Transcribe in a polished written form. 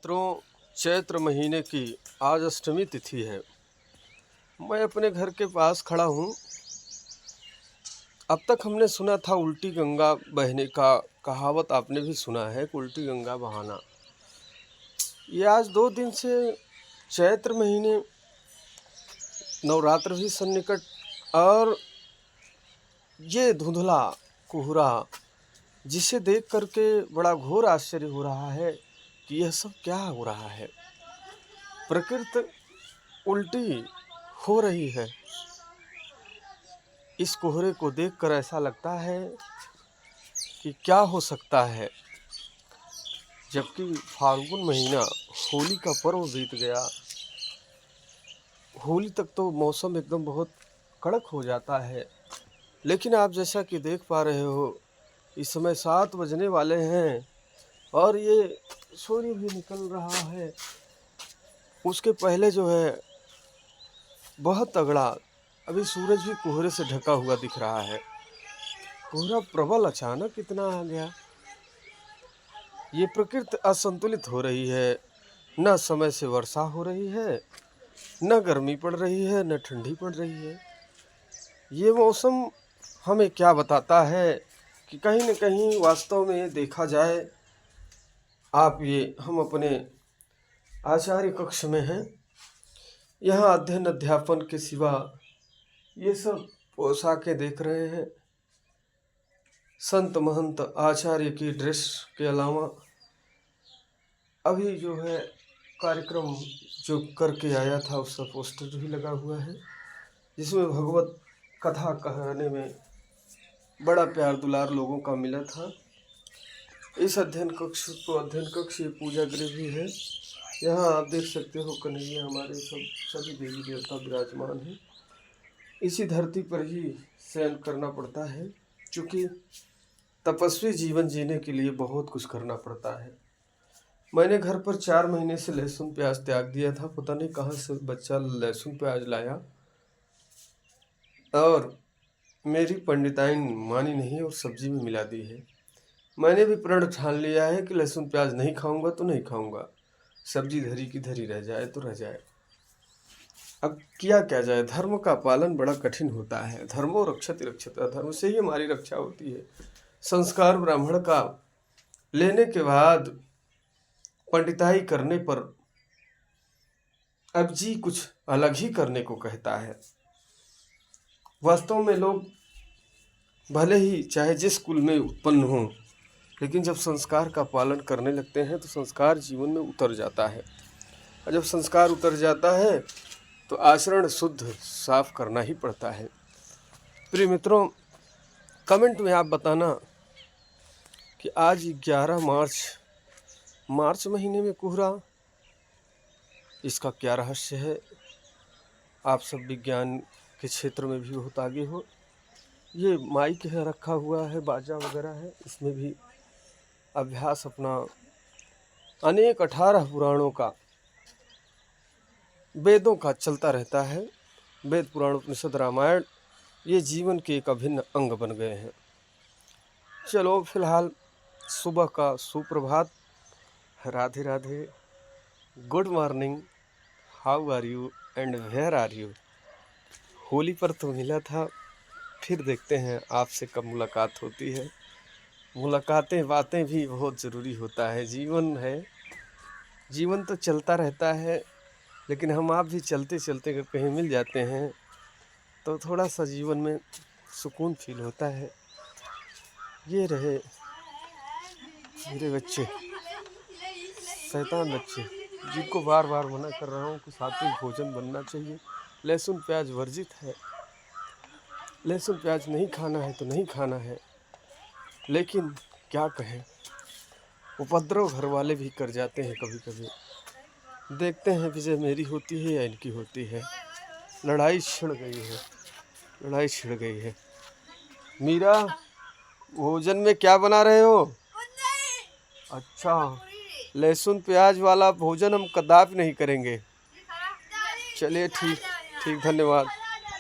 मित्रों, चैत्र महीने की आज अष्टमी तिथि है। मैं अपने घर के पास खड़ा हूँ। अब तक हमने सुना था उल्टी गंगा बहने का, कहावत आपने भी सुना है कि उल्टी गंगा बहाना। ये आज 2 दिन से चैत्र महीने, नवरात्र भी सन्निकट, और ये धुंधला कोहरा, जिसे देख करके बड़ा घोर आश्चर्य हो रहा है कि यह सब क्या हो रहा है। प्रकृति उल्टी हो रही है। इस कोहरे को देखकर ऐसा लगता है कि क्या हो सकता है, जबकि फाल्गुन महीना होली का पर्व बीत गया। होली तक तो मौसम एकदम बहुत कड़क हो जाता है, लेकिन आप जैसा कि देख पा रहे हो, इस समय 7 बजने वाले हैं और ये सूर्य भी निकल रहा है। उसके पहले जो है बहुत तगड़ा, अभी सूरज भी कोहरे से ढका हुआ दिख रहा है। कोहरा प्रबल अचानक इतना आ गया। ये प्रकृति असंतुलित हो रही है। न समय से वर्षा हो रही है, न गर्मी पड़ रही है, न ठंडी पड़ रही है। ये मौसम हमें क्या बताता है कि कहीं न कहीं वास्तव में देखा जाए, हम अपने आचार्य कक्ष में हैं। यहाँ अध्ययन अध्यापन के सिवा ये सब पोशाकें देख रहे हैं। संत महंत आचार्य की ड्रेस के अलावा अभी जो है कार्यक्रम जो करके आया था, उसका पोस्टर भी लगा हुआ है, जिसमें भगवत कथा कहने में बड़ा प्यार दुलार लोगों का मिला था। इस अध्ययन कक्ष ये पूजा गृह भी है। यहाँ आप देख सकते हो कन्हैया हमारे सभी देवी देवता विराजमान हैं। इसी धरती पर ही शयन करना पड़ता है, क्योंकि तपस्वी जीवन जीने के लिए बहुत कुछ करना पड़ता है। मैंने घर पर 4 महीने से लहसुन प्याज त्याग दिया था। पता नहीं कहाँ से बच्चा लहसुन प्याज लाया, और मेरी पंडिताइन मानी नहीं और सब्जी में मिला दी है। मैंने भी प्रण ठान लिया है कि लहसुन प्याज नहीं खाऊंगा तो नहीं खाऊंगा, सब्जी धरी की धरी रह जाए तो रह जाए। अब किया क्या जाए, धर्म का पालन बड़ा कठिन होता है। धर्मो रक्षति रक्षता, धर्म से ही हमारी रक्षा होती है। संस्कार ब्राह्मण का लेने के बाद पंडिताई करने पर अब जी कुछ अलग ही करने को कहता है। वास्तव में लोग भले ही चाहे जिस कुल में उत्पन्न हो, लेकिन जब संस्कार का पालन करने लगते हैं तो संस्कार जीवन में उतर जाता है, और जब संस्कार उतर जाता है तो आचरण शुद्ध साफ करना ही पड़ता है। प्रिय मित्रों, कमेंट में आप बताना कि आज 11 मार्च महीने में कोहरा, इसका क्या रहस्य है। आप सब विज्ञान के क्षेत्र में भी बहुत आगे हो। ये माइक है रखा हुआ है, बाजा वगैरह है, इसमें भी अभ्यास अपना अनेक 18 पुराणों का, वेदों का चलता रहता है। वेद पुराण उपनिषद रामायण ये जीवन के एक अभिन्न अंग बन गए हैं। चलो फिलहाल सुबह का सुप्रभात, Radhe Radhe, good morning, how are you and where are you. Holi पर तो मिला था, फिर देखते हैं आपसे कब मुलाकात होती है। मुलाकातें बातें भी बहुत ज़रूरी होता है। जीवन है, जीवन तो चलता रहता है, लेकिन हम आप भी चलते चलते अगर कहीं मिल जाते हैं तो थोड़ा सा जीवन में सुकून फील होता है। ये रहे मेरे बच्चे, शैतान बच्चे, जिनको बार बार मना कर रहा हूँ कि सात्विक भोजन बनना चाहिए। लहसुन प्याज वर्जित है, लहसुन प्याज नहीं खाना है तो नहीं खाना है, लेकिन क्या कहें, उपद्रव घर वाले भी कर जाते हैं कभी कभी। देखते हैं विजय मेरी होती है या इनकी होती है। लड़ाई छिड़ गई है, लड़ाई छिड़ गई है। मीरा, भोजन में क्या बना रहे हो? अच्छा, लहसुन प्याज वाला भोजन हम कदापि नहीं करेंगे। चलिए ठीक, धन्यवाद।